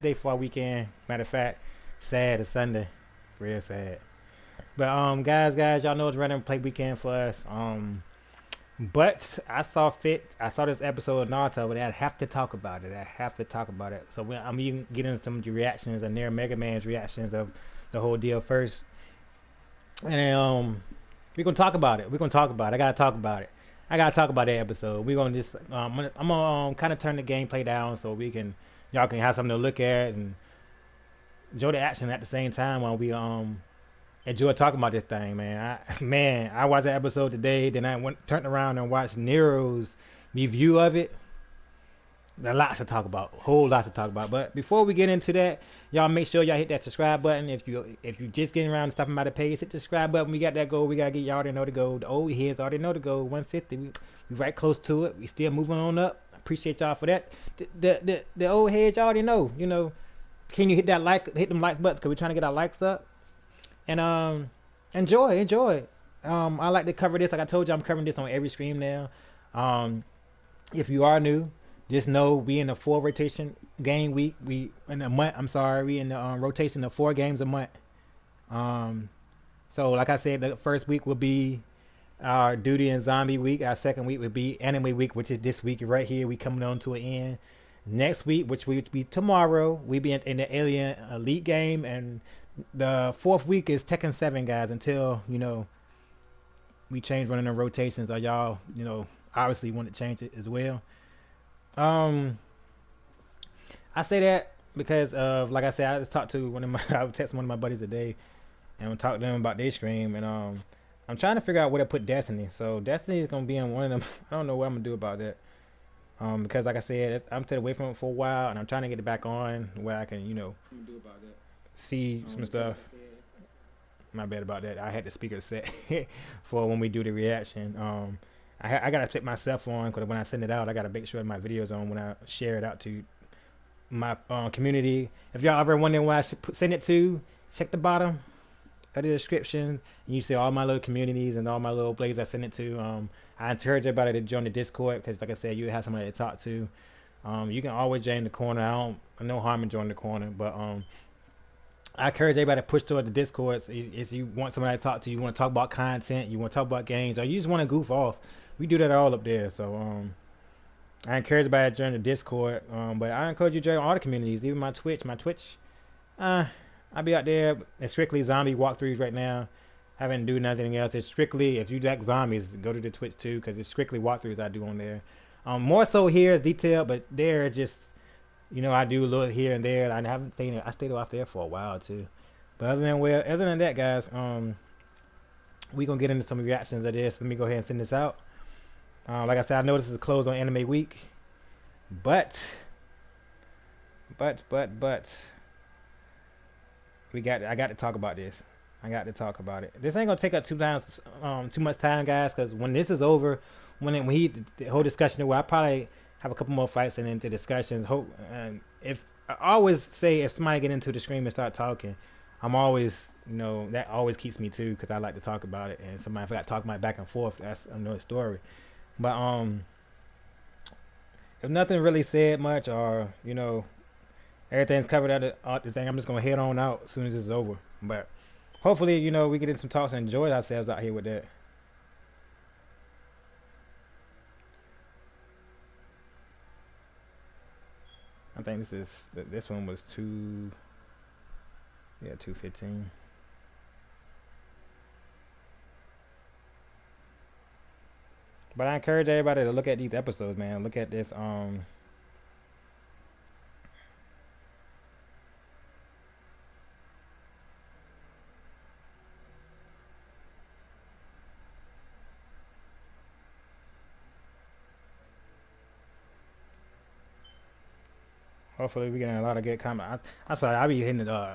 day for our weekend. Matter of fact, sad is Sunday, real sad. But guys, y'all know it's random play weekend for us. But I saw fit. I saw this episode of Naruto, but I have to talk about it. I have to talk about it. So I'm even getting some of the reactions and their Mega Man's reactions of the whole deal first, and we're gonna talk about it. We're gonna talk about it. I gotta talk about it. I gotta talk about that episode. We're gonna just I'm gonna kind of turn the gameplay down so we can y'all can have something to look at and enjoy the action at the same time while we enjoy talking about this thing, man. I watched the episode today, then I went turned around and watched Nero's review of it. There's a lot to talk about, a whole lot to talk about. But before we get into that, y'all make sure y'all hit that subscribe button. If you just getting around and stopping by the page, hit the subscribe button. We got that goal. We gotta get y'all already know the goal. The old heads already know the goal. 150. We right close to it. We still moving on up. Appreciate y'all for that. The old heads y'all already know. You know, can you hit that like, hit them like buttons? Cause we're trying to get our likes up. And enjoy. I like to cover this. Like I told you, I'm covering this on every stream now. Um, if you are new, just know we in the 4 rotation game week. We in a month. I'm sorry, we in the rotation of 4 games a month. Um, so like I said, the first week will be our duty and zombie week. Our second week will be anime week, which is this week right here. We coming on to an end. Next week, which will be tomorrow, we be in the Alien Elite game, and the fourth week is Tekken 7, guys. Until we change running the rotations, or y'all obviously want to change it as well. Um, I say that because of, like I said, I just talked to one of my I text one of my buddies today and we talked to them about their stream, and I'm trying to figure out where to put Destiny. So Destiny is gonna be in one of them. I don't know what I'm gonna do about that. Because like I said, I'm stayed away from it for a while, and I'm trying to get it back on where I can, see some stuff. My bad about that. I had the speaker set for when we do the reaction. I gotta set myself on because when I send it out, I gotta make sure my video's on when I share it out to my community. If y'all ever wondering where I should send it to, check the bottom of the description, and you see all my little communities and all my little places I send it to. I encourage everybody to join the Discord because, like I said, you have somebody to talk to. You can always join the corner. No harm in joining the corner, but I encourage everybody to push toward the Discord. If you want somebody to talk to, you want to talk about content, you want to talk about games, or you just want to goof off, we do that all up there. So I encourage everybody to join the Discord. But I encourage you to join all the communities, even my Twitch. Uh, I'll be out there. It's strictly zombie walkthroughs right now. I haven't do nothing else. It's strictly, if you like zombies, go to the Twitch too, because it's strictly walkthroughs I do on there. More so here is detailed, but there just I do a little here and there. I haven't stayed. I stayed off there for a while too. But other than that, guys, we gonna get into some reactions of this. Let me go ahead and send this out. Like I said, I know this is a close on Anime Week, but I got to talk about this. I got to talk about it. This ain't gonna take up too much time, guys, because when this is over, the whole discussion over, I probably have a couple more fights and into discussions. Hope and if I always say if somebody get into the stream and start talking, I'm always that always keeps me too because I like to talk about it. And somebody if I got to talk about it back and forth, that's another story. But if nothing really said much or everything's covered out the thing, I'm just gonna head on out as soon as this is over. But hopefully we get in some talks and enjoy ourselves out here with that. I think this one was 215. But I encourage everybody to look at these episodes, man. Look at this. Hopefully we getting a lot of good comments. I saw I be hitting the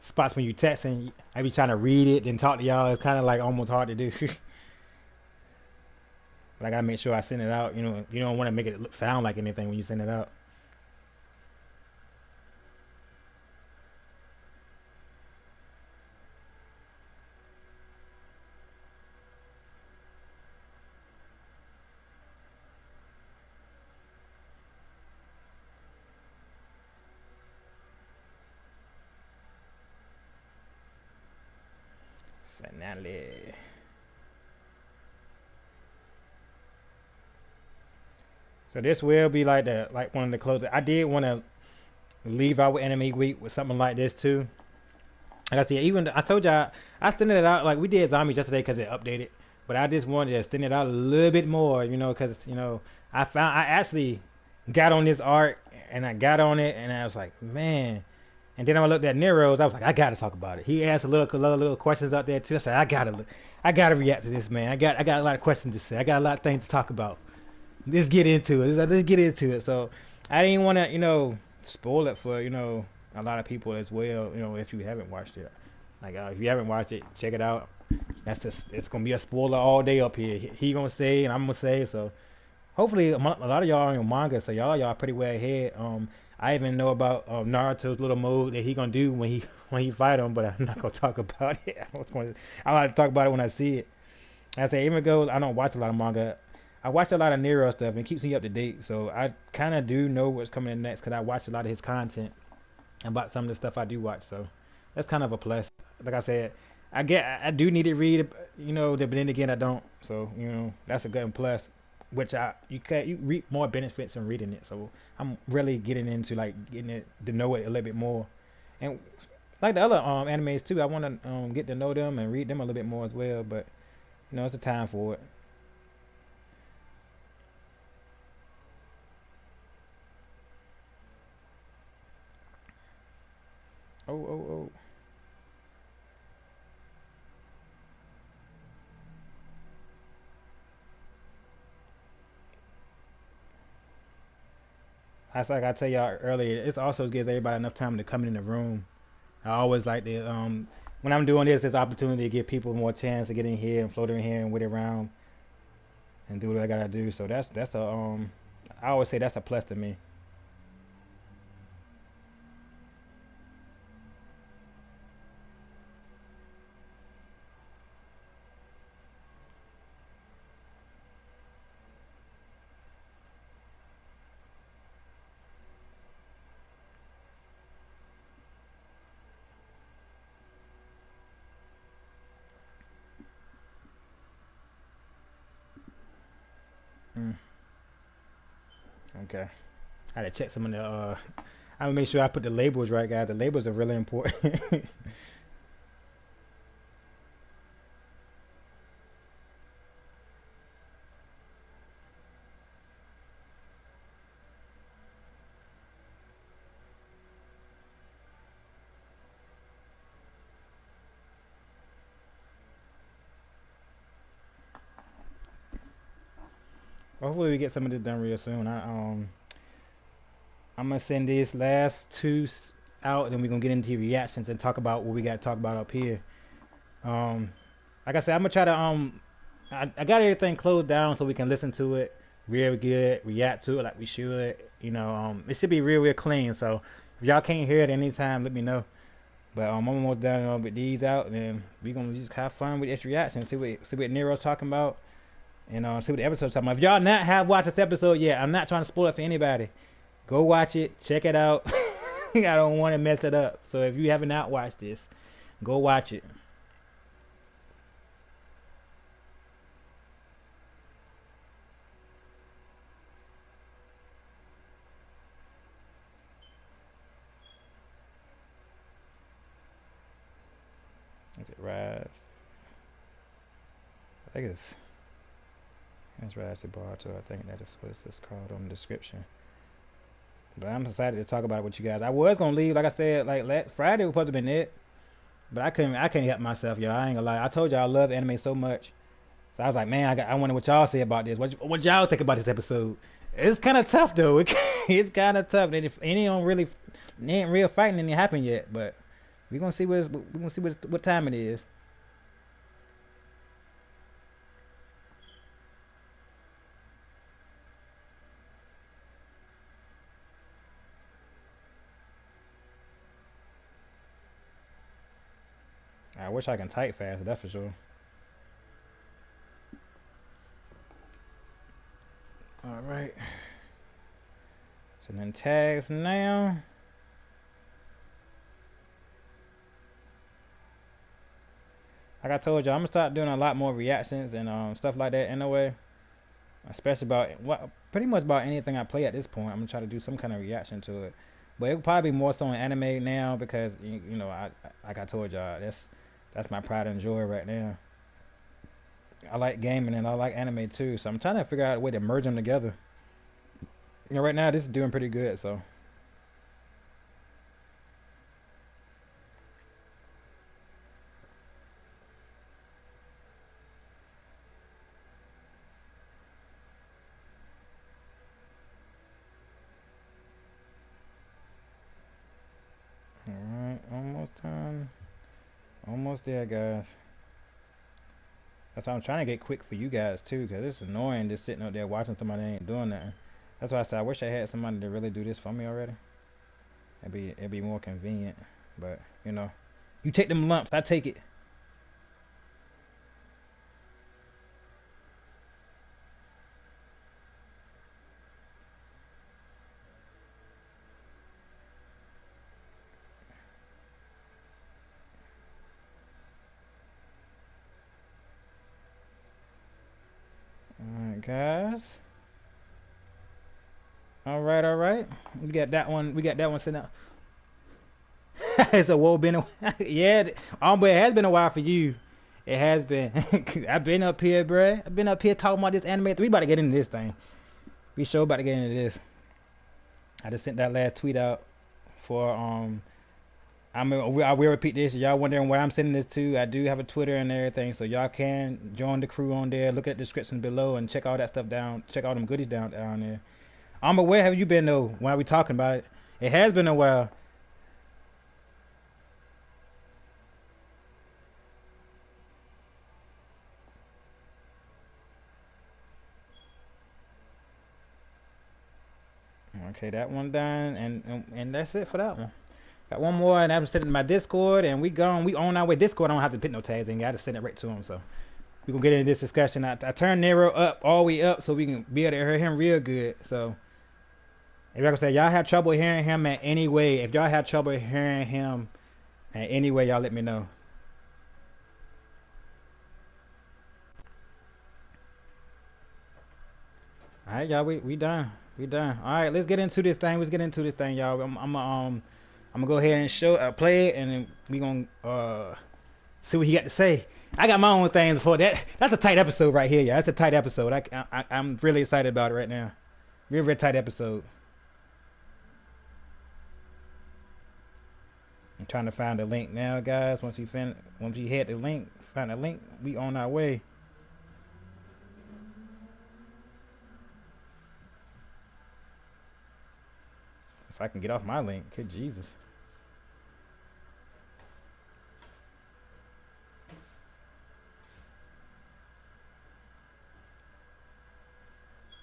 spots when you texting. I be trying to read it and talk to y'all. It's kind of like almost hard to do. But I gotta make sure I send it out. You don't want to make it sound like anything when you send it out. Finale. So this will be like one of the closest. I did want to leave out with Anime Week with something like this too. Like I said, even I told y'all I extended it out. Like we did zombies yesterday because it updated, but I just wanted to extend it out a little bit more. Because I actually got on this art and I got on it and I was like, man. And then I looked at Nero's. I was like, I gotta talk about it. He asked a little questions out there too. I said, I gotta react to this, man. I got a lot of questions to say. I got a lot of things to talk about. Let's get into it. Let's get into it. So I didn't want to, spoil it for, a lot of people as well. If you haven't watched it, like if you haven't watched it, check it out. It's gonna be a spoiler all day up here. He gonna say and I'm gonna say. So hopefully a lot of y'all are in manga, so y'all pretty way ahead. I even know about Naruto's little mode that he gonna do when he fight him, but I'm not gonna talk about it. I'm gonna talk about it when I see it. I say even though I don't watch a lot of manga, I watch a lot of Nero stuff and it keeps me up to date. So I kind of do know what's coming in next because I watch a lot of his content about some of the stuff I do watch. So that's kind of a plus. Like I said, I do need to read, but then again I don't. So that's a good plus. Which you reap more benefits from reading it. So I'm really getting into getting it to know it a little bit more, and like the other animes too. I want to get to know them and read them a little bit more as well. But it's a time for it. Oh. That's like I tell y'all earlier. It also gives everybody enough time to come in the room. I always like to when I'm doing this, opportunity to give people more chance to get in here and float in here and wait around and do what I gotta do. So that's a I always say that's a plus to me. Mm, okay. I had to check some of the. I gonna make sure I put the labels right, guys. The labels are really important. Hopefully we get some of this done real soon. I'm gonna send these last two out, and then we're gonna get into reactions and talk about what we got to talk about up here. Um, like I said, I'm gonna try to I got everything closed down so we can listen to it real good, react to it like we should. It should be real clean. So if y'all can't hear it anytime, let me know. But I'm almost done with these out, and then we gonna just have fun with this reaction. See what Nero's talking about, and see what the episode's talking about. If y'all not have watched this episode yet, I'm not trying to spoil it for anybody. Go watch it, check it out. I don't want to mess it up. So if you haven't not watched this, go watch it. Is it Rise? I think it's Rise to Boruto. I think that is what it's called on the description. But I'm excited to talk about it with you guys. I was gonna leave, like I said, Friday was supposed to have been it, but I couldn't help myself, y'all. I ain't gonna lie. I told y'all I love anime so much, so I was like, man, I wonder what y'all say about this. What y'all think about this episode? It's kind of tough though. It's kind of tough. And if any don't really, ain't real fighting any happen yet, but we gonna see what time it is. I wish I can type fast. That's for sure. All right. So then tags now. like I told you, I'm gonna start doing a lot more reactions and stuff like that anyway. Especially about what pretty much about anything I play at this point. I'm gonna try to do some kind of reaction to it. But it'll probably be more so in anime now because you know I like I told y'all that's my pride and joy right now. I like gaming and I like anime too, so I'm trying to figure out a way to merge them together. You know, right now this is doing pretty good, so. Alright, almost time. Almost there, guys. That's why I'm trying to get quick for you guys too, because it's annoying just sitting up there watching somebody that ain't doing nothing. That's why I said I wish I had somebody to really do this for me already. It'd be more convenient. But, you know. You take them lumps, I take it. Alright, guys. Alright, alright. We got that one. We got that one sitting out. It's a woe been a yeah, but it has been a while for you. It has been. I've been up here, bruh. I've been up here talking about this anime. We about to get into this thing. We sure about to get into this. I just sent that last tweet out for I will repeat this. Y'all wondering where I'm sending this to? I do have a Twitter and everything, so y'all can join the crew on there. Look at the description below and check all that stuff down. Check all them goodies down there. Where have you been though? Why are we talking about it? It has been a while. Okay, that one done, and that's it for that one. Got one more, and I'm sitting in my Discord, and we gone. We on our way. Discord, I don't have to put no tags in. I just send it right to him. So we gonna get into this discussion. I turned Nero up all the way up so we can be able to hear him real good. So if y'all gonna say y'all have trouble hearing him in any way, if y'all have trouble hearing him in any way, y'all let me know. All right, y'all. We done. We done. All right, let's get into this thing. Let's get into this thing, y'all. I'm gonna go ahead and play it, and then we gonna see what he got to say. I got my own things for that. That's a tight episode right here, yeah. That's a tight episode. I'm really excited about it right now. Real tight episode. I'm trying to find the link now, guys. Once you hit the link, find the link. We on our way. If I can get off my link, good Jesus.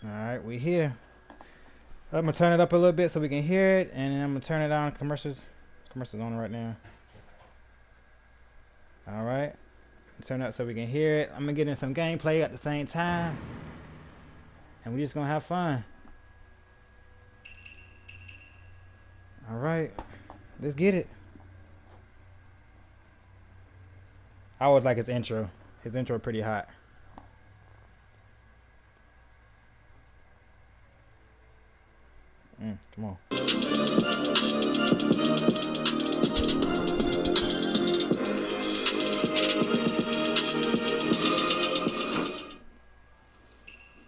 Alright, we here. I'm gonna turn it up a little bit so we can hear it, and I'm gonna turn it on. Commercials on right now. Alright. Turn it up so we can hear it. I'm gonna get in some gameplay at the same time. And we're just gonna have fun. Alright. Let's get it. I always like his intro. His intro pretty hot. Come on.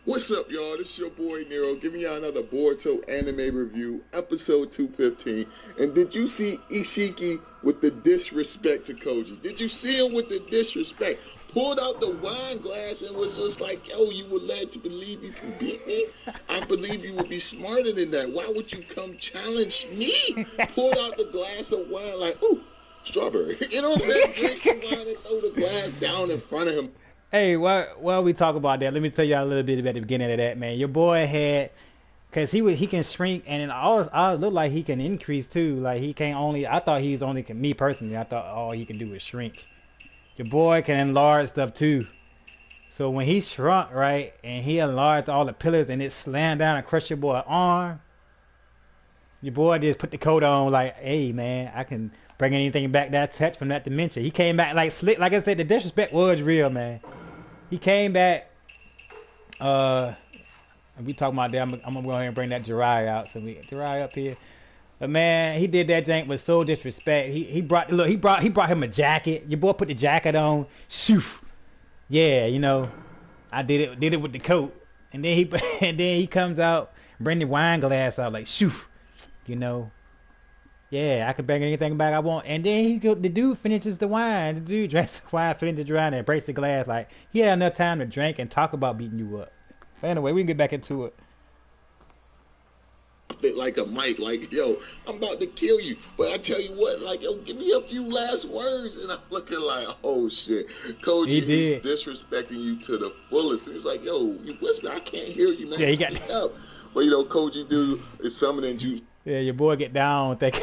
What's up, y'all? This is your boy Nero, giving y'all another Boruto anime review, episode 215. And did you see Isshiki with the disrespect to Koji? Did you see him with the disrespect? Pulled out the wine glass and was just like, yo, you were led to believe you can beat me? I believe you would be smarter than that. Why would you come challenge me? Pulled out the glass of wine like, ooh, strawberry. You know what I'm saying? Drinks the wine and throw the glass down in front of him. Hey, while we talk about that, let me tell y'all a little bit about the beginning of that, man. Your boy had, cause he can shrink, and it all look like he can increase too. Like he can't only. I thought he was only. Me personally, I thought all he can do is shrink. Your boy can enlarge stuff too. So when he shrunk, right, and he enlarged all the pillars, and it slammed down and crushed your boy's arm, Your boy just put the coat on like, hey man, I can bring anything back that I touch from that dimension. He came back like slick. Like I said, the disrespect was real, man. He came back. We talking about that. I'm gonna go ahead and bring that Jiraiya out. So we Jiraiya up here. But man, he did that jank with so disrespect. He brought him a jacket. Your boy put the jacket on. Shoo. Yeah, you know, I did it with the coat. And then he comes out, bring the wine glass out like shoo. You know. Yeah, I can bring anything back I want. And then the dude finishes the wine. The dude drinks the wine, finishes the wine, and breaks the glass. Like, he had enough time to drink and talk about beating you up. So anyway, we can get back into it. Bit like a mic, like, yo, I'm about to kill you. But I tell you what, like, yo, give me a few last words. And I'm looking like, oh shit. Koji is disrespecting you to the fullest. He was like, yo, you whisper, I can't hear you, man. Yeah, he got up. But you know, Koji do is summoning juice. Yeah, your boy get down thinking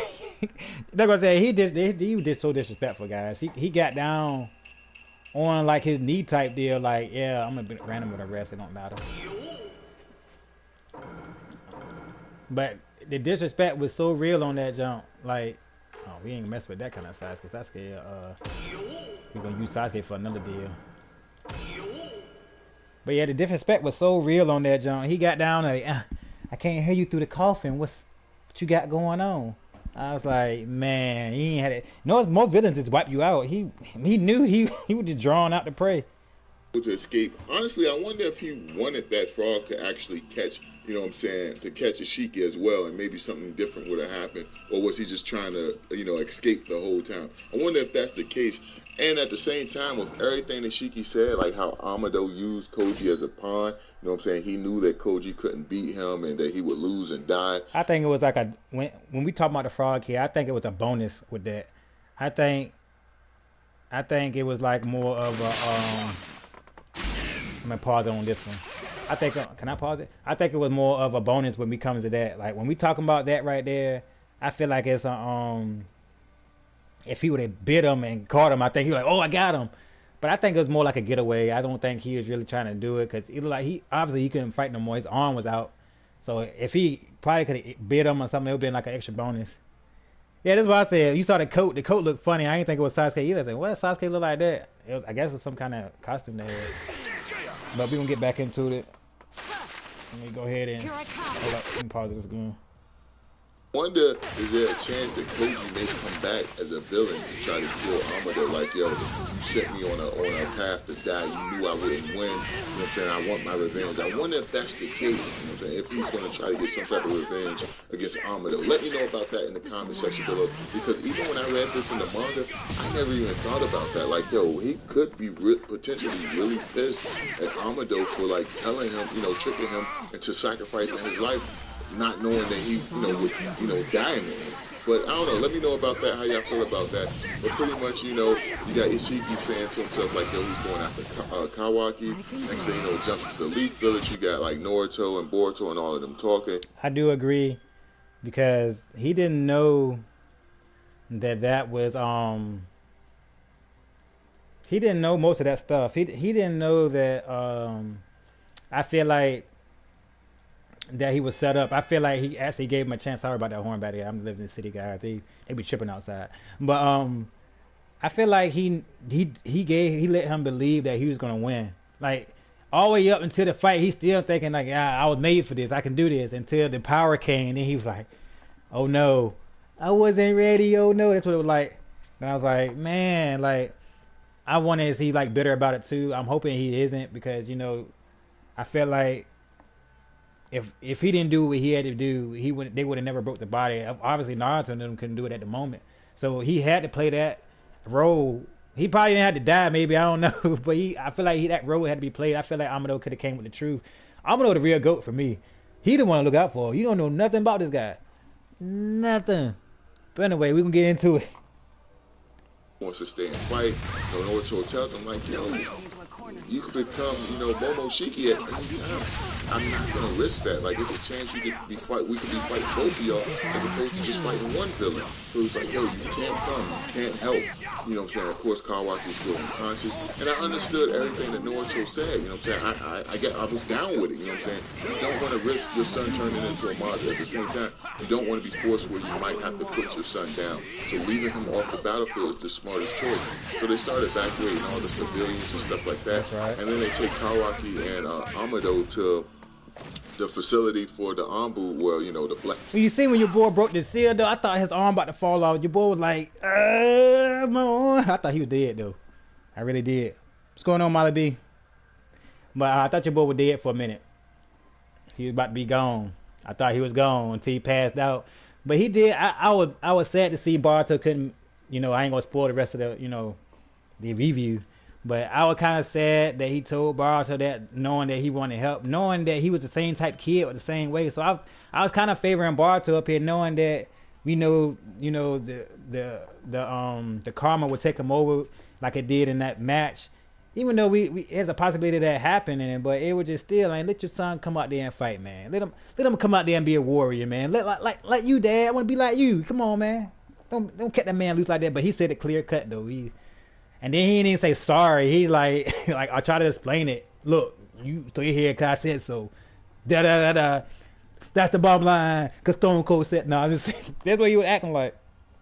they're gonna say he did so disrespectful, guys. He got down on like his knee type deal, like, yeah, I'm gonna be random with a rest, it don't matter. But the disrespect was so real on that jump, like, oh, we ain't mess with that kind of Sasuke. Sasuke, we're gonna use Sasuke for another deal. But yeah, the disrespect was so real on that jump. He got down like, I can't hear you through the coffin. What you got going on? I was like, man, he ain't had it. No, most villains just wipe you out. He knew he was just drawn out to prey. To escape. Honestly, I wonder if he wanted that frog to actually catch, you know what I'm saying, to catch Isshiki as well, and maybe something different would have happened, or was he just trying to, you know, escape the whole time? I wonder if that's the case. And at the same time, with everything that Isshiki said, like how Amado used Koji as a pawn, you know what I'm saying, he knew that Koji couldn't beat him and that he would lose and die. I think it was like when we talk about the frog here, I think it was a bonus with that. I think it was like more of a I'm gonna pause on this one. I think can I pause it? I think it was more of a bonus when we come to that. Like when we talking about that right there, I feel like it's a if he would have bit him and caught him, I think he was like, oh, I got him. But I think it was more like a getaway. I don't think he was really trying to do it because he obviously he couldn't fight no more. His arm was out. So if he probably could have bit him or something, it would have been like an extra bonus. Yeah, that's what I said. You saw the coat. The coat looked funny. I didn't think it was Sasuke either. I said, what does Sasuke look like that? I guess it's some kind of costume they had. But we're going to get back into it. Let me go ahead and hold up. Let me pause this again. Wonder, is there a chance that Koji may come back as a villain to try to kill Amado? Like, yo, you set me on a path to die. You knew I wouldn't win. You know what I'm saying? I want my revenge. I wonder if that's the case. You know what I'm saying? If he's going to try to get some type of revenge against Amado. Let me know about that in the comment section below. Because even when I read this in the manga, I never even thought about that. Like, yo, he could be potentially really pissed at Amado for, like, telling him, you know, tricking him into sacrificing his life, not knowing that he, you know, would, you know, die in the end. But I don't know. Let me know about that, how y'all feel about that. But pretty much, you know, you got Isshiki saying to himself, like, yo, he's going after Kawaki. Next thing you know, jumps to the Leaf Village. You got, like, Naruto and Boruto and all of them talking. I do agree because he didn't know that was, he didn't know most of that stuff. He didn't know that, I feel like, that he was set up. I feel like he actually gave him a chance. Sorry about that horn back there. I'm living in the city, guys. They be tripping outside. But I feel like he let him believe that he was gonna win. Like all the way up until the fight, he's still thinking like, I was made for this. I can do this. Until the power came, and then he was like, oh no, I wasn't ready. Oh no, that's what it was like. And I was like, man, like I wonder is he like bitter about it too. I'm hoping he isn't because you know, I feel like. If he didn't do what he had to do, they would have never broke the body. Obviously, Naruto and them couldn't do it at the moment, so he had to play that role. He probably didn't have to die, maybe I don't know, but I feel like that role had to be played. I feel like Amado could have came with the truth. Amado the real GOAT for me. He the one to look out for. You don't know nothing about this guy, nothing. But anyway, we gonna get into it. Wants to stay and fight. So Naruto tells him like, yo, you could become, Momoshiki at any time. I'm not gonna risk that. Like, there's a chance we could be fighting both of y'all as opposed to just fighting one villain. So it's like, yo, you can't come, you can't help. You know what I'm saying? Of course, Kawaki is still unconscious, and I understood everything that Naruto said. You know what I'm saying? I was down with it. You know what I'm saying? You don't want to risk your son turning into a monster. At the same time, you don't want to be forced where you might have to put your son down. So leaving him off the battlefield is the smartest choice. So they started evacuating all the civilians and stuff like that. Right. And then they take Kawaki and Amado to the facility for the Anbu, where, the black. When you see when your boy broke the seal, though, I thought his arm about to fall off. Your boy was like, my arm. I thought he was dead, though. I really did. What's going on, Molly B? But I thought your boy was dead for a minute. He was about to be gone. I thought he was gone until he passed out. But he did. I was sad to see Boruto couldn't, I ain't going to spoil the rest of the, the review. But I was kind of sad that he told Boruto that, knowing that he wanted help, knowing that he was the same type kid with the same way. So I was kind of favoring Boruto up here, knowing that we know, the karma would take him over like it did in that match. Even though we there's a possibility that happening, but it was just still like, let your son come out there and fight, man. Let him come out there and be a warrior, man. Like you, Dad. I want to be like you. Come on, man. Don't cut that man loose like that. But he said it clear cut though. And then he didn't even say sorry. He like I try to explain it. Look, you throw your head 'cause I said so. Da da da da. That's the bottom line. 'Cause Stone Cold said no. That's what he was acting like.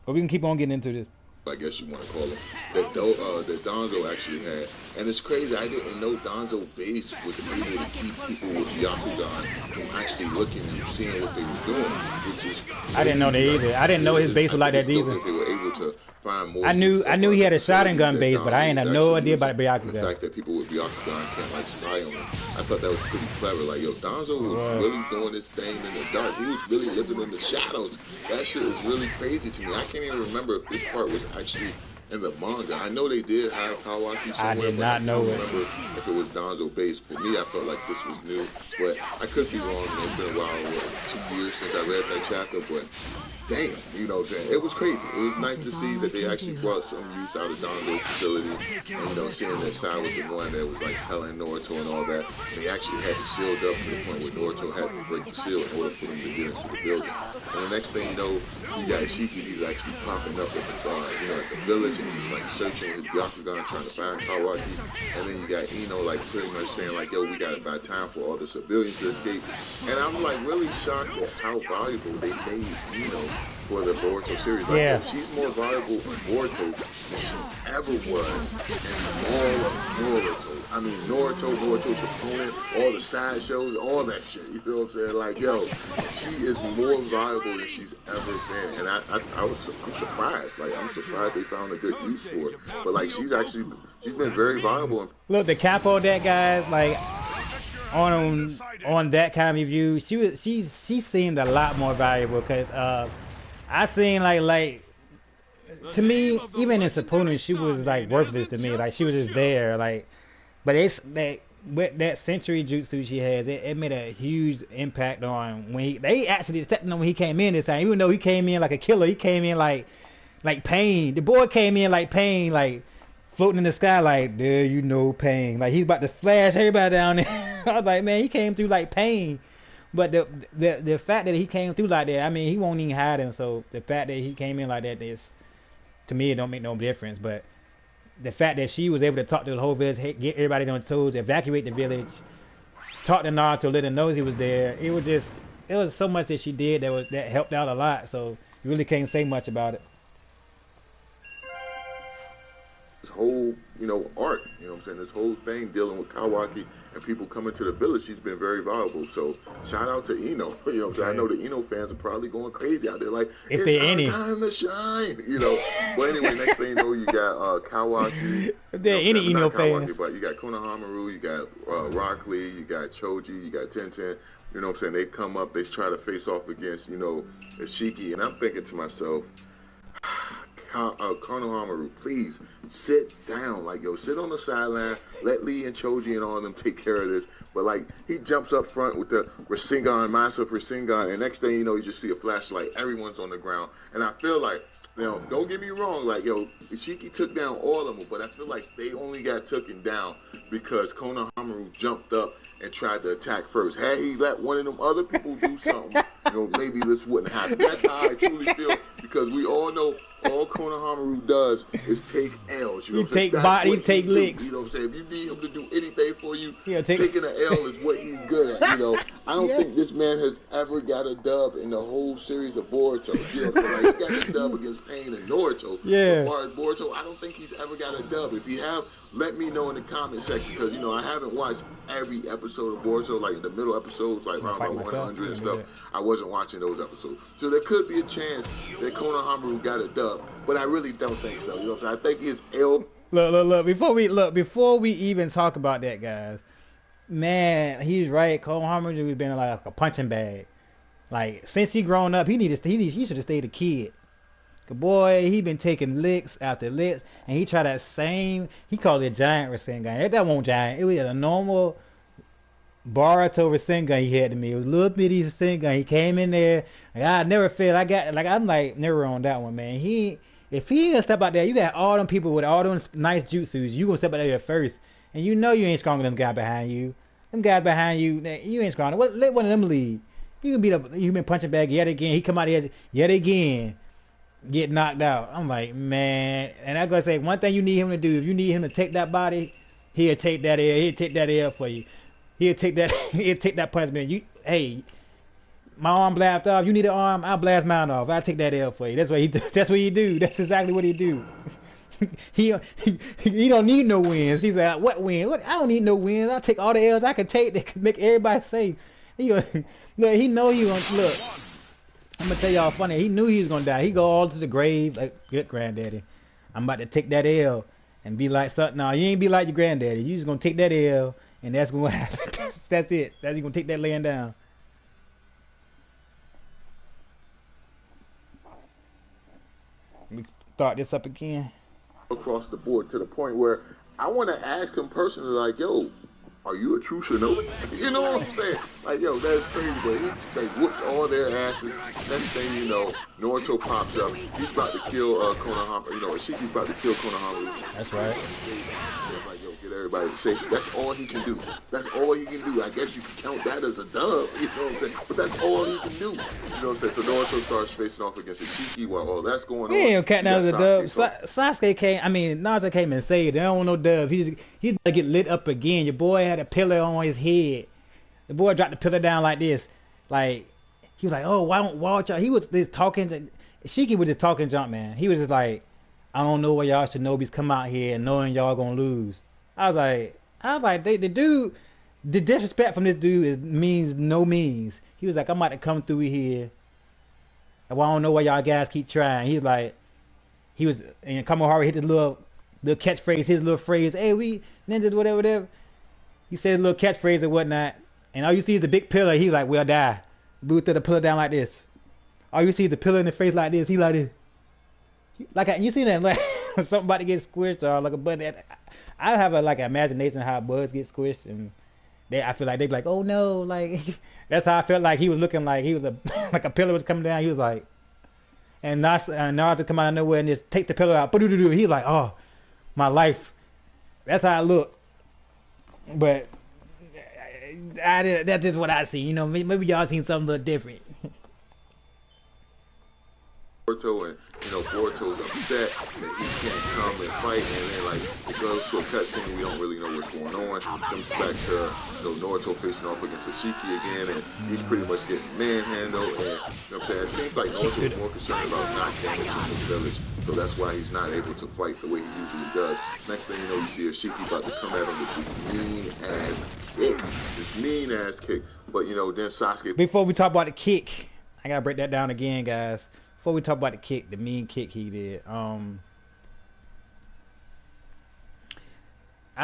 But we can keep on getting into this. I guess you want to call him, that Donzo actually had. And it's crazy, I didn't know Donzo Base was able to keep people with Yakugan from actually looking and seeing what they were doing, which is crazy. I didn't know that either. I didn't know his base was like that either. They were able to find more. I knew he had a shotgun gun base, but I ain't had no idea about the Yakugan. The fact that people with Yakugan can't like spy on him, I thought that was pretty clever. Like, yo, Donzo was really doing this thing in the dark. He was really living in the shadows. That shit is really crazy to me. I can't even remember if this part was actually in the manga. I know they did have Kawaki somewhere. I did not know it. I don't remember if it was Donzo based. For me, I felt like this was new, but I could be wrong. It's been a while, 2 years since I read that chapter, but damn, you know what I'm saying? It was crazy. It was nice to see that they actually brought some use out of Donzo's facility. And, seeing that Sai was the one that was like telling Naruto and all that. And they actually had it sealed up to the point where Naruto had to break the seal in order for them to get into the building. And the next thing you know, you got Isshiki, he's actually popping up at the village, and he's like searching his Yakugan trying to find Kawaki. And then you got Ino like pretty much saying like, yo, we gotta find time for all the civilians to escape. And I'm like really shocked at how valuable they made Ino for the Boruto series. Like, yeah. She's more valuable in Boruto than she ever was in all of Naruto. I mean, Boruto's opponent, all the side shows, all that shit. You know what I'm saying? Like, yo, she is more valuable than she's ever been. And I'm surprised. Like, I'm surprised they found a good use for it. But like, she's been very valuable. Look, the capo that guys like on that kind of review, she seemed a lot more valuable because I seen like to me, even in Sapporo, she was like worthless to me. Like she was just there, like. But with that century jutsu she has, it made a huge impact on when they actually accepted him when he came in this time. Even though he came in like a killer, he came in like Pain. The boy came in like Pain, like floating in the sky, like there Pain. Like he's about to flash everybody down there. I was like, man, he came through like Pain. But the fact that he came through like that, I mean, he won't even hide him. So the fact that he came in like that is, to me, it don't make no difference. But the fact that she was able to talk to the whole village, get everybody on toes, evacuate the village, talk to Naruto, let him know he was there. It was so much that she did that helped out a lot. So you really can't say much about it. This whole, arc, you know what I'm saying? This whole thing dealing with Kawaki and people coming to the village, she's been very valuable. So shout out to Ino. You know what I'm saying? I know the Ino fans are probably going crazy out there, like, if it's any time to shine, But anyway, next thing you know, you got Kawaki. If there are any Ino fans. But you got Konohamaru, you got Rock Lee, you got Choji, you got Tenten. You know what I'm saying? They come up, they try to face off against, Isshiki. And I'm thinking to myself, Konohamaru, please sit down. Like, yo, sit on the sideline. Let Lee and Choji and all of them take care of this. But like, he jumps up front with the massive Rasengan, and next thing you know, you just see a flashlight. Everyone's on the ground, and I feel like Now, don't get me wrong, like, yo, Isshiki took down all of them, but I feel like they only got taken down because Konohamaru jumped up and tried to attack first. Had he let one of them other people do something, maybe this wouldn't happen. That's how I truly feel, because we all know all Konohamaru does is take L's. You know what I'm saying? He take licks. You know what I'm saying? If you need him to do anything for you, taking an L is what he's good at. I don't think this man has ever got a dub in the whole series of Boruto. You know, so like, he got a dub against Pain and Naruto. Yeah. As far as Boruto, I don't think he's ever got a dub. If you have, let me know in the comment section, because I haven't watched every episode of Boruto, like in the middle episodes, like around 100 and stuff. I wasn't watching those episodes, so there could be a chance that Konohamaru got a dub, but I really don't think so. You know what I'm saying? I think his L. Look. Before we even talk about that, guys, man, he's right. Konohamaru has been like a punching bag. Like, since he grown up, he should have stayed a kid. The boy, he been taking licks after licks, and he tried that same. He called it a giant Rasengan. That wasn't giant. It was a normal Boruto Rasengan he had to me. It was a little bitty Rasengan. He came in there. Like, I never failed. I'm like never on that one, man. If he didn't step out there, you got all them people with all them nice jutsus. You gonna step out there first, and you ain't stronger than them guys behind you. Them guys behind you, you ain't stronger. Let one of them lead. You can beat up. You been punching bag yet again. He come out here yet again, get knocked out. I'm like, man. And I'm gonna say one thing you need him to do. If you need him to take that body, he'll take that L. He'll take that L for you. He'll take that. He'll take that punishment. Hey, my arm blast off. You need an arm. I'll blast mine off. I'll take that L for you. That's what he do. That's what he do. That's exactly what he do. he don't need no wins. He's like, what win? What? I don't need no wins. I'll take all the L's I can take that can make everybody safe. Look, he know you gonna look. I'm gonna tell y'all funny. He knew he was gonna die. He go all to the grave like good granddaddy. I'm about to take that L and be like something. No, you ain't be like your granddaddy. You just gonna take that L, and that's gonna happen. That's it. That's you gonna take that laying down. Let me start this up again. Across the board to the point where I want to ask him personally, like, yo, are you a true shinobi? You know what I'm saying? Like, yo, that's crazy, but he whooped all their asses. Next thing you know, Naruto pops up. He's about to kill Konohamaru. Ishiki's about to kill Konohamaru. That's right. Like, yo, get everybody safe. That's all he can do. That's all he can do. I guess you can count that as a dub. You know what I'm saying? But that's all he can do. You know what I'm saying? So Naruto starts facing off against Isshiki while all that's going on. He ain't counting that as a dub. Sasuke came. I mean, Naruto came and saved. They don't want no dub. He's gonna get lit up again. Your boy had a pillar on his head. The boy dropped the pillar down like this. Like, he was like, oh, why don't y'all? He was just talking. Isshiki was just talking junk, man. He was just like, I don't know why y'all shinobis come out here and knowing y'all gonna lose. I was like, the dude, the disrespect from this dude means no means. He was like, I'm about to come through here. Well, I don't know why y'all guys keep trying. He was like, and Kamohara hit his little catchphrase, his little phrase, hey, we ninjas, whatever. He said his little catchphrase and whatnot. And all you see is the big pillar. He like, well, die. Boot the pillar down like this. All you see is the pillar in the face like this. He like this. You see that, like something about to get squished or like a button. I have an imagination how bugs get squished, and I feel like they be like, oh no, like that's how I felt like he was looking like he was like a pillar was coming down. He was like, and Naruto come out of nowhere and just take the pillar out. He like, oh, my life. That's how I look. But that's just what I see. Maybe y'all seen something a little different. Boruto and Boruto's upset that he can't come and fight, and then like it goes to a cutscene. We don't really know what's going on. Comes back to Naruto facing off against Isshiki again, and he's pretty much getting manhandled. And you know what I'm saying? It seems like Naruto is more concerned about not damaging the village, so that's why he's not able to fight the way he usually does. Next thing you know, you see Isshiki about to come at him with this mean ass kick. But then Sasuke. Before we talk about the kick, I gotta break that down again, guys. Before we talk about the kick, the mean kick he did, I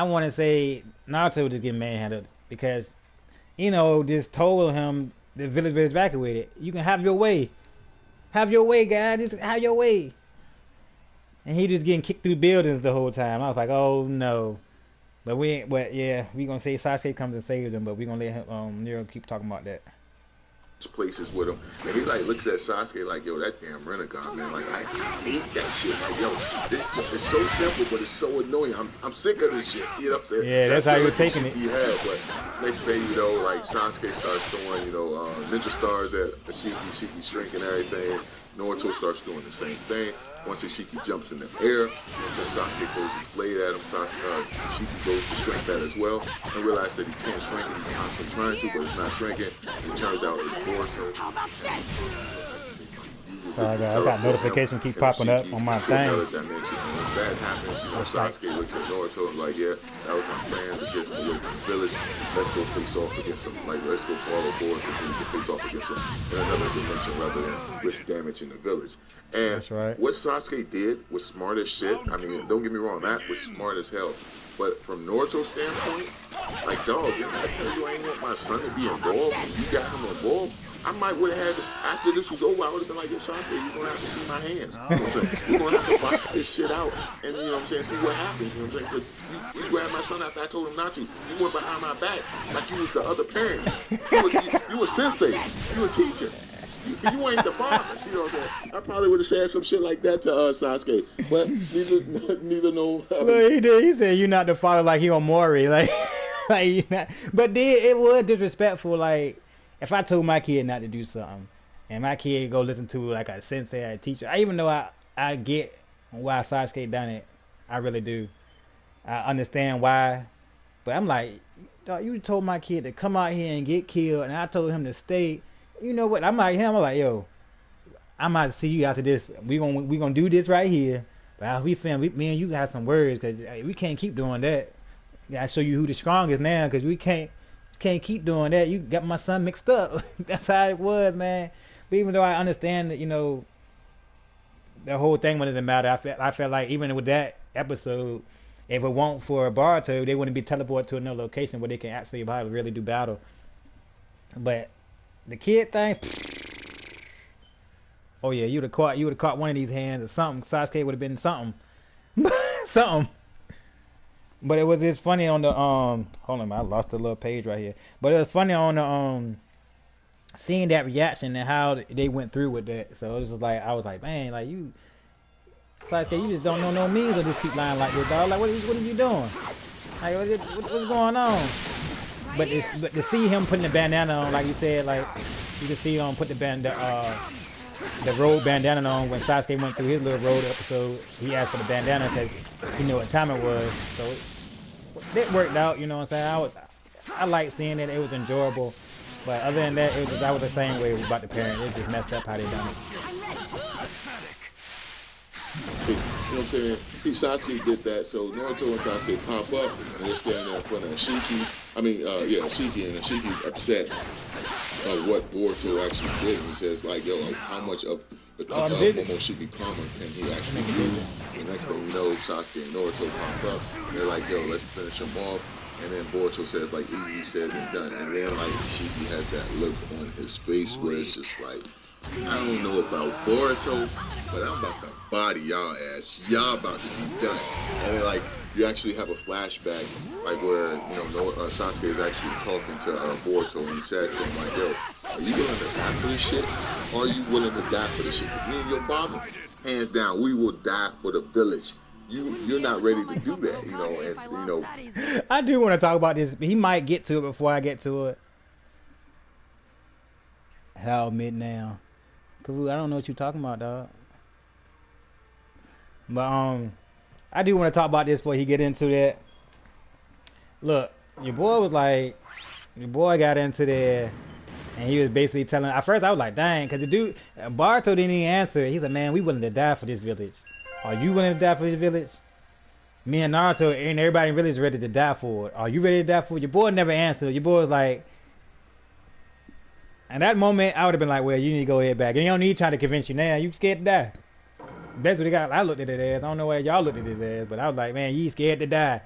want to say Naruto was just getting manhandled because, just told him the village was evacuated. You can have your way. Have your way, guys. Just have your way. And he just getting kicked through buildings the whole time. I was like, oh no. But we gonna say Sasuke comes and saves him, but we gonna let him, Nero keep talking about that. places with him, and he like looks at Sasuke like, yo, that damn Rinnegan, man, like I hate that shit. Like, yo, this is so simple, but it's so annoying. I'm sick of this shit. You know what I'm saying? Yeah, that's how you were taking it. Yeah, but next day, you know, like Sasuke starts throwing, you know, ninja stars at Isshiki shrink and everything. Naruto starts doing the same thing. Once Isshiki jumps in the air, Sasuke throws his blade at him. Isshiki goes to shrink that as well, and realizes that he can't shrink it. He's constantly trying to, but it's not shrinking. It turns out it's Boruto. Sorry, I got notifications keep popping up on my thing. When that happens, you know, Sasuke looks at Naruto and like, yeah, that was my plan to get him away from the village. Let's go face off against him. Like, let's go follow Boruto to face off against him in another dimension rather than risk damage in the village. And what Sasuke did was smart as shit. I mean, don't get me wrong, that was smart as hell. But from Naruto's standpoint, like, dog, didn't I tell you I ain't want my son to be involved and you got him involved? I might would have had, after this was over, I would have been like, yo, Sasuke, you're going to have to see my hands. You know what I'm saying? You're going to have to box this shit out and, you know what I'm saying, see what happens. You know what I'm saying? Because you grabbed my son after I told him not to. You went behind my back like you was the other parent. You were sensei. You were teacher. You ain't the father. You know what I'm saying? I probably would have said some shit like that to Sasuke. But neither know. Well, he did. He said, you're not the father like he on Mori. Like you're not. But then it was disrespectful, like, if I told my kid not to do something, and my kid go listen to like a sensei or a teacher, even though I get why Sasuke done it, I really do. I understand why, but I'm like, dog, you told my kid to come out here and get killed, and I told him to stay. You know what? I'm like him. I'm like, yo, I'm about to see you after this. We gonna do this right here. But me and you got some words, cause we can't keep doing that. Gotta show you who the strongest now, cause we can't keep doing that. You got my son mixed up. That's how it was, man. But even though I understand that, you know, the whole thing wouldn't matter. I felt like even with that episode, if it weren't for Boruto, they wouldn't be teleported to another location where they can actually really do battle. But the kid thing, oh yeah, you would have caught one of these hands or something. Sasuke would have been something, something. But it was just funny on the hold on, I lost the little page right here. But it was funny on the seeing that reaction and how they went through with that. So it was just like, I was like, man, like you, Sasuke, you just don't know no means of just keep lying like this, dog. Like what are you doing? Like what's going on? But to see him putting the bandana on, like you said, like you can see him put the road bandana on when Sasuke went through his little road episode. He asked for the bandana because he knew what time it was. So it worked out, you know what I'm saying? I like seeing it. It was enjoyable. But other than that, I was the same way about the parent. It just messed up how they done it. You know what I'm saying? See, Sasuke did that, so Naruto and Sasuke pop up, and they're standing there in front of Isshiki. Isshiki, and Ishiki's upset of what Boruto actually did. He says, like, yo, how much of Momoshiki Karma can he actually do? The next thing you know, Sasuke and Naruto pop up, and they're like, yo, let's finish him off. And then Boruto says, like, easy said and done. And then, like, Isshiki has that look on his face where it's just like, I don't know about Boruto, but I'm about to body y'all ass. Y'all about to be done. And then, like, you actually have a flashback, like, where, you know, Sasuke is actually talking to Boruto, and he said to him, like, yo, are you willing to die for this shit? Or are you willing to die for this shit? Because me and your father, hands down, we will die for the village. You're not ready to do that, you know, and, you know. I do want to talk about this, but he might get to it before I get to it. I'll admit now. Cause I don't know what you're talking about, dog. But I do want to talk about this before he get into that. Look, your boy got into there, and he was basically telling. At first, I was like, dang, cause the dude Boruto didn't even answer. He's like, man, we willing to die for this village. Are you willing to die for this village? Me and Naruto and everybody in the village is ready to die for it. Are you ready to die for it? Your boy never answered. Your boy was like. And that moment, I would have been like, well, you need to go ahead back. And you don't need trying to convince you now. You scared to die. That's what they got. I looked at his ass. I don't know why y'all looked at his ass, but I was like, man, you scared to die.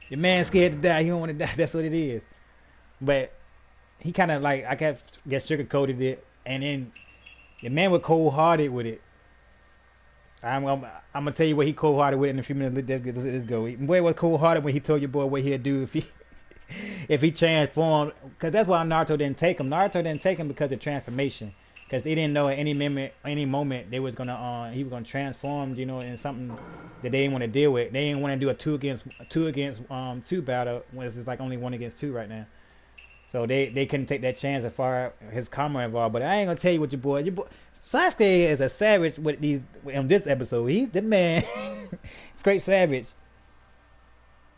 Your man scared to die. He don't want to die. That's what it is. But he kind of like, I guess sugarcoated it. And then the man was cold-hearted with it. I'm gonna tell you what he cold-hearted with in a few minutes. Let's go. Boy was cold-hearted when he told your boy what he'd do if he transformed, because that's why Naruto didn't take him. Naruto didn't take him because of transformation, because they didn't know at any moment they was gonna he was gonna transform, you know, in something that they didn't want to deal with. They didn't want to do a two against two battle when it's like only 1 against 2 right now. So they couldn't take that chance as far as his karma involved. But I ain't gonna tell you what your boy Sasuke is a savage with these in this episode. He's the man, straight savage.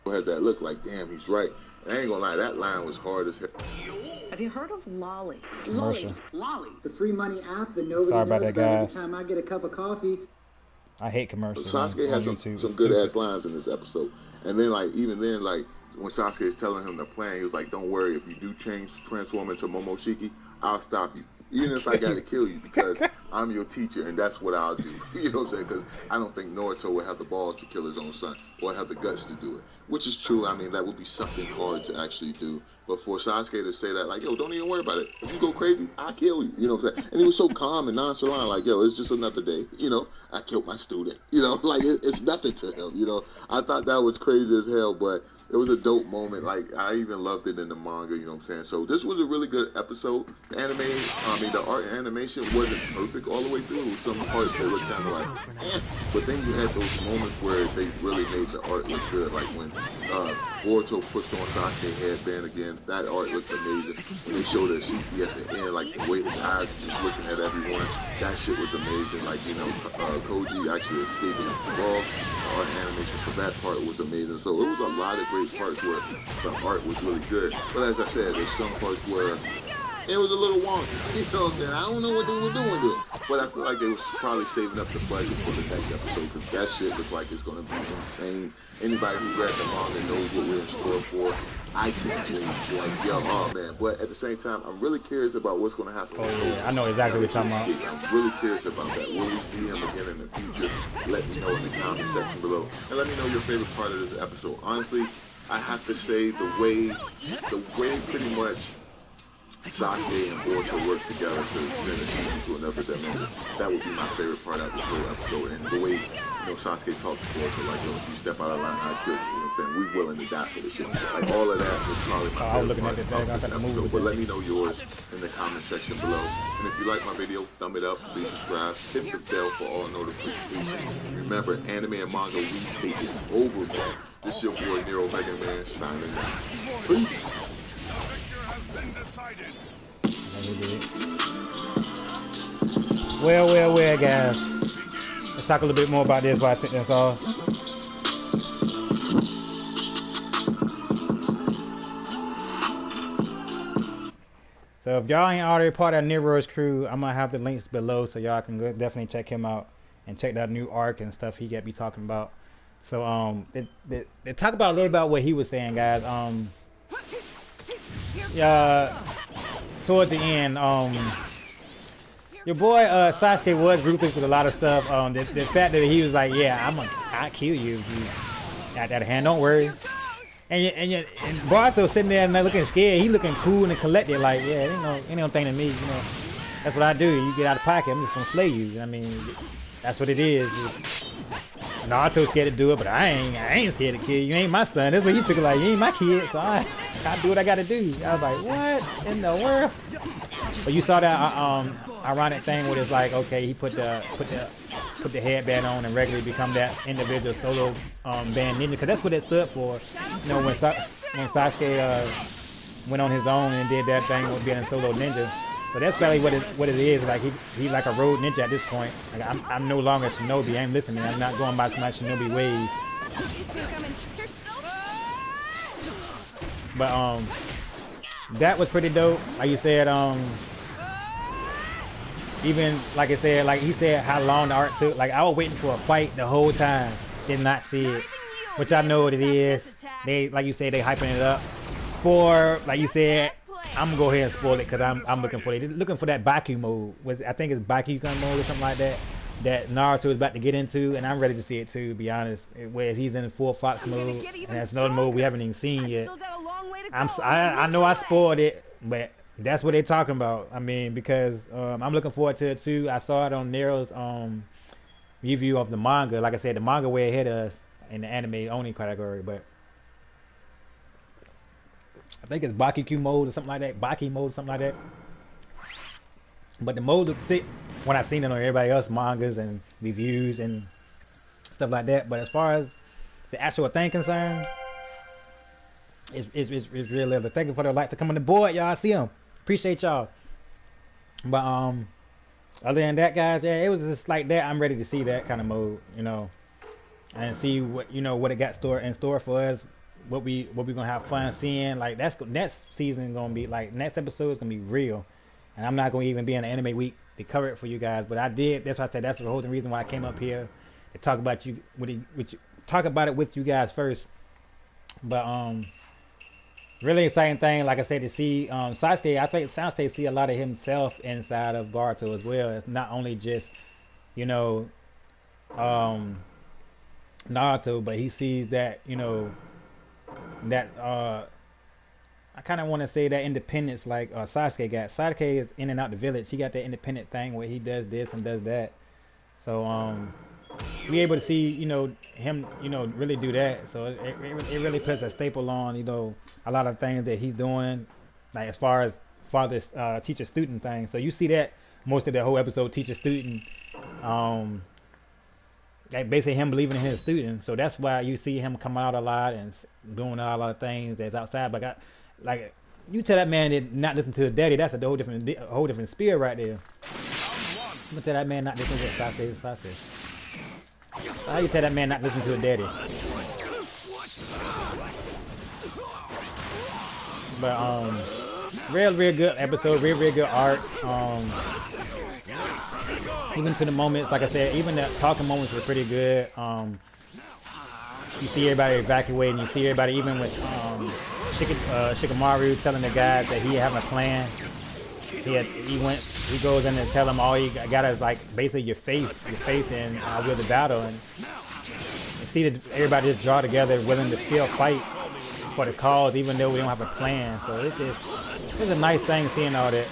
Has that look like, damn, he's right. I ain't gonna lie, that line was hard as hell. Have you heard of Lolly? Commercial. Lolly. The free money app that nobody Sorry about knows that, about guys. every time I get a cup of coffee. I hate commercials. Sasuke has some good ass lines in this episode. And then like even then like when Sasuke is telling him the plan, he was like, don't worry, if you do transform into Momoshiki, I'll stop you. Even if I gotta kill you, because I'm your teacher and that's what I'll do. You know what I'm saying? Because I don't think Naruto would have the balls to kill his own son or have the guts to do it. Which is true. I mean, that would be something hard to actually do. But for Sasuke to say that, like, yo, don't even worry about it. If you go crazy, I'll kill you. You know what I'm saying? And he was so calm and nonchalant, like, yo, it's just another day. You know, I killed my student. You know, like, it's nothing to him. You know, I thought that was crazy as hell, but it was a dope moment. Like, I even loved it in the manga, you know what I'm saying? So this was a really good episode. The anime, the art and animation wasn't perfect all the way through. It was some parts that looked kind of like, eh. But then you had those moments where they really made the art look good. Like when Boruto pushed on Sasuke headband again, that art looked amazing. When they showed Isshiki at the end, like the way his eyes was just looking at everyone, that shit was amazing. Like, you know, Koji actually escaping the ball. The art animation for that part was amazing. So it was a lot of great parts where the art was really good. But as I said, there's some parts where it was a little wonky. You know what I'm saying? I don't know what they were doing there. But I feel like they was probably saving up the budget for the next episode, because that shit looks like it's going to be insane. Anybody who read the manga knows what we're in store for. I can't wait. Like, yo, oh man. But at the same time, I'm really curious about what's going to happen. Oh yeah, I know exactly what you're talking about. I'm really curious about that. Will we see him again in the future? Let me know in the comment section below. And let me know your favorite part of this episode. Honestly, I have to say the way pretty much Sasuke and Boruto work together to send Isshiki to another dimension. That would be my favorite part of this whole episode. And the way, you know, Sasuke talks to Boruto, like, yo, if you step out of line, I'll kill you. You know what I'm saying? We're willing to die for this shit. Like, all of that was probably my favorite part of this episode. But let me know yours in the comment section below. And if you like my video, thumb it up, please subscribe, hit the bell for all notifications. Remember, anime and manga, we take it over, man. This is your boy, NERO MEGAMANS, signing out. Peace. Well, guys. Let's talk a little bit more about this while I take this off. So if y'all ain't already part of Nero's crew, I'm gonna have the links below so y'all can go definitely check him out and check that new arc and stuff he got be talking about. So they talk about a little about what he was saying, guys. Towards the end, your boy Sasuke was ruthless with a lot of stuff. The fact that he was like, yeah, I'll kill you if you at that hand, don't worry. And Boruto sitting there and looking scared. He looking cool and collected, like, yeah, ain't no thing to me, you know. That's what I do. You get out of pocket, I'm just gonna slay you. I mean, that's what it is. Naruto's scared to do it, but I ain't scared to kill you. You ain't my son. That's what he took it like. You ain't my kid, so I do what I gotta do. I was like, what in the world? But you saw that ironic thing where it's like, okay, he put the headband on and regularly become that individual solo band ninja, because that's what it stood for. You know, when Sasuke went on his own and did that thing with being a solo ninja. So that's probably what it is. Like he's like a road ninja at this point. Like I'm no longer Shinobi. I ain't listening. I'm not going by my Shinobi ways. But that was pretty dope. Like you said, even like I said, like he said, how long the art took. Like I was waiting for a fight the whole time. Did not see it, which I know what it is. They, like you said, they hyping it up for, like you said. I'm gonna go ahead and spoil it because I'm looking for it. Looking for that Baku mode. I think it's Baku mode or something like that. That Naruto is about to get into, and I'm ready to see it too. To be honest, whereas he's in full Fox mode, and that's another mode we haven't even seen yet. I know I spoiled it, but that's what they're talking about. I mean, because I'm looking forward to it too. I saw it on Nero's review of the manga. Like I said, the manga way ahead of us in the anime only category, but I think it's Baki mode or something like that. Baki mode or something like that. But the mode looks sick when I seen it on everybody else's mangas and reviews and stuff like that. But as far as the actual thing concerned, it's real little. Thank you for the like to come on the board, y'all. I see them. Appreciate y'all. But other than that, guys, yeah, it was just like that. I'm ready to see that kind of mode, you know, and see what what it got in store for us. What we gonna have fun seeing. Like that's next season gonna be like next episode is gonna be real, and I'm not gonna even be in the anime week to cover it for you guys. But I did. That's why I said that's the whole reason why I came up here to talk about talk about it with you guys first. But really exciting thing, like I said, to see Sasuke. I think Sasuke see a lot of himself inside of Boruto as well. It's not only just Naruto, but he sees that that I kind of want to say that independence like Sasuke got. Sasuke is in and out the village. He got that independent thing where he does this and does that. So be able to see him really do that. So it really puts a staple on a lot of things that he's doing, like as far as this teacher student thing. So you see that most of the whole episode, teacher student, like basically him believing in his students. So that's why you see him come out a lot and doing a lot of things that's outside. Like you tell that man to not listen to his daddy, that's a whole different spirit right there. You tell that man not listen to Sasuke. How you tell that man not listen to his daddy? But real good episode, real good art. Even to the moments, like I said, even the talking moments were pretty good. You see everybody evacuating. You see everybody, even with Shikamaru telling the guys that he having a plan. He goes in and tell them all you got is like basically your faith in with the battle, and see that everybody just draw together, willing to still fight for the cause, even though we don't have a plan. So it's a nice thing seeing all that.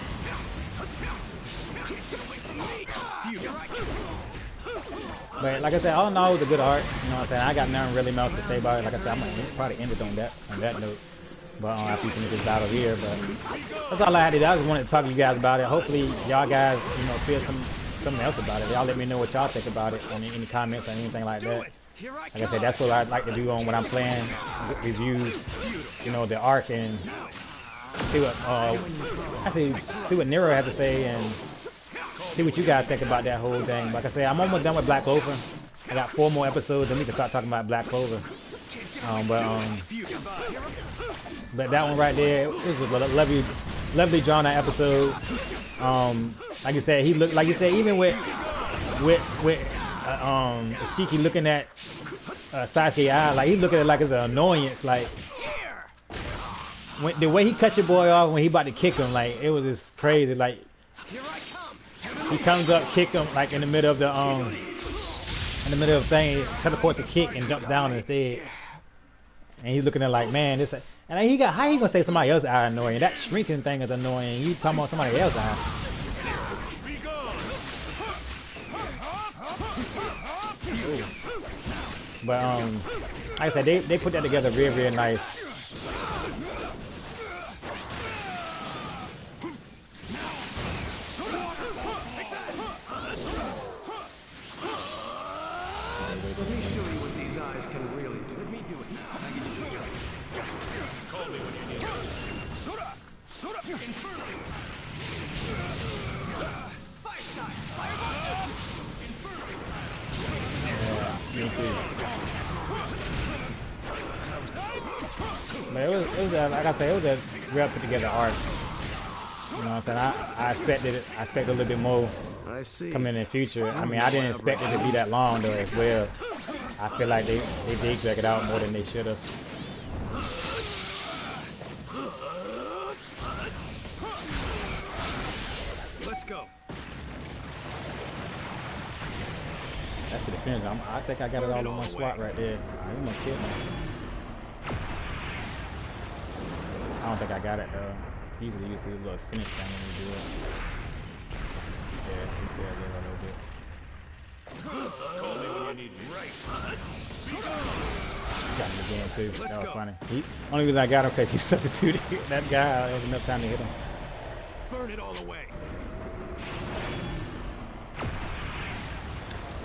But like I said, all in all, it was a good art. You know what I'm saying? I got nothing really else to say about it. Like I said, I'm gonna probably end it on that note. But after you finish this battle here, but that's all I had to do. I just wanted to talk to you guys about it. Hopefully, y'all guys, feel something else about it. Y'all let me know what y'all think about it on any comments or anything like that. Like I said, that's what I'd like to do on when I'm playing, reviews, the arc, and see what Nero has to say and see what you guys think about that whole thing. Like I said, I'm almost done with Black Clover. I got 4 more episodes, and we can start talking about Black Clover. But that one right there, it was a lovely drawn out episode. Like I said, he looked like you said, even with Isshiki looking at Sasuke's eye, like he looking at it like it's an annoyance. Like the way he cut your boy off when he about to kick him, like it was just crazy. Like he comes up, kick him like in the middle of the thing, teleport the kick and jumps down instead. And he's looking at it like, man, this. And how he gonna say somebody else's eye annoying? That shrinking thing is annoying. You talking about somebody else's eye? Ooh. But like I said, they put that together real nice. Let me show you what these eyes can really do. Let me do it. Call me when you need it. Sora! Infernal! Fire style! Fire style! Infernal style! Yeah, me too. But it was like I said, it was a real put together art. You know what I'm saying? I expected a little bit more coming in the future. I mean, I didn't expect it to be that long though as well. I feel like they did check it out more than they should have. Let's go. That's the finish. I think I got it all in one spot right there. He must kill me. I don't think I got it though. Usually you see a little finish thing when you do it. Yeah, he still did a little bit. Call me when you need me. Right. Got got him again too. Let's That was go. funny. Only reason I got him because he substituted that guy. There was enough time to hit him. Burn it all away.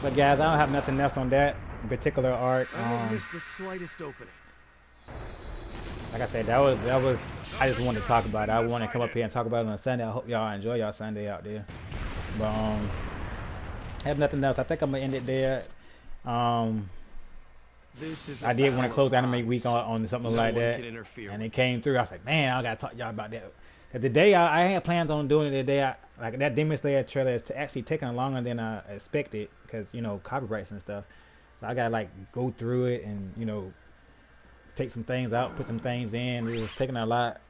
But guys, I don't have nothing else on that particular arc. I won't miss the slightest opening. Like I said, that was. I just wanted to talk about it. I want to come up here and talk about it on Sunday. I hope y'all enjoy y'all Sunday out there. But I have nothing else. I think I'm gonna end it there. This is I did want to close Anime Week on something like that, interfere and it came through. I was like, man, I gotta talk to y'all about that. Cause the day I had plans on doing it, the day like that Demon Slayer trailer is actually taking longer than I expected, cause you know copyrights and stuff. So I gotta like go through it and you know take some things out, put some things in. It was taking a lot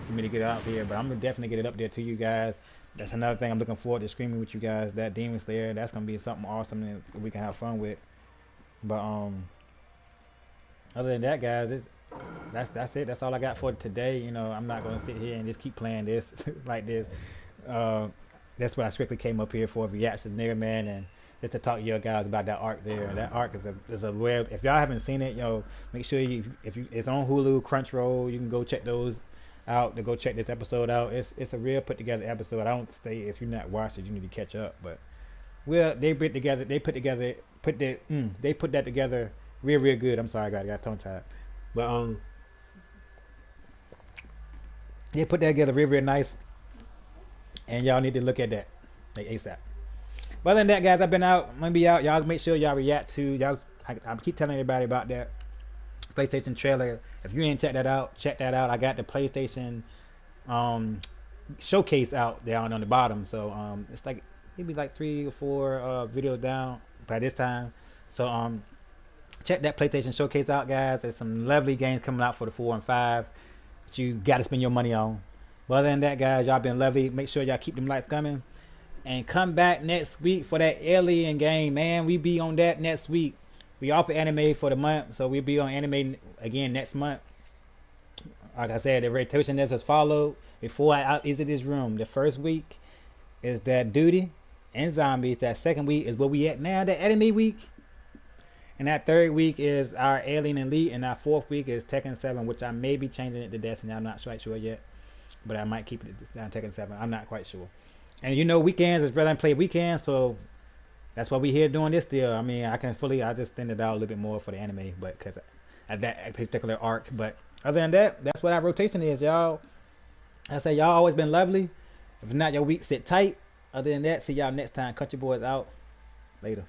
for me to get it out here, but I'm gonna definitely get it up there to you guys. That's another thing I'm looking forward to streaming with you guys. That Demon Slayer, that's gonna be something awesome that we can have fun with. But other than that, guys, that's it. That's all I got for today. You know, I'm not gonna sit here and just keep playing this like this. That's what I strictly came up here for, reaction to NERO Man, and just to talk to you guys about that arc there. That arc is a rare. If y'all haven't seen it, yo, make sure it's on Hulu, Crunchyroll. You can go check those out. To go check this episode out. It's a real put together episode. I don't say if you're not watched it, you need to catch up. But they put that together real good. I'm sorry, I got tongue tied. But they put that together real nice, and y'all need to look at that like ASAP. But other than that, guys, I've been out. I'm gonna be out. Y'all make sure y'all react to y'all. I keep telling everybody about that PlayStation trailer. If you ain't check that out, check that out. I got the PlayStation showcase out down on the bottom. So it's like maybe like 3 or 4 videos down by this time. So check that PlayStation showcase out, guys. There's some lovely games coming out for the 4 and 5 that you got to spend your money on. But other than that, guys, y'all been lovely. Make sure y'all keep them lights coming. And come back next week for that Alien game, man. We be on that next week. We offer anime for the month, so we'll be on anime again next month. Like I said, the rotation is as followed. Before I exit this room, the first week is that Duty and Zombies. That second week is where we at now, the anime week. And that third week is our Alien Elite, and our fourth week is Tekken 7, which I may be changing it to Destiny. I'm not quite sure yet, but I might keep it down Tekken 7. I'm not quite sure. And you know, weekends is Red Play weekends, so that's why we here doing this deal. I mean, I just thin it out a little bit more for the anime, but because at that particular arc. But other than that, that's what our rotation is, y'all. I say y'all always been lovely. If not your week, sit tight. Other than that, see y'all next time. Countryboi out. Later.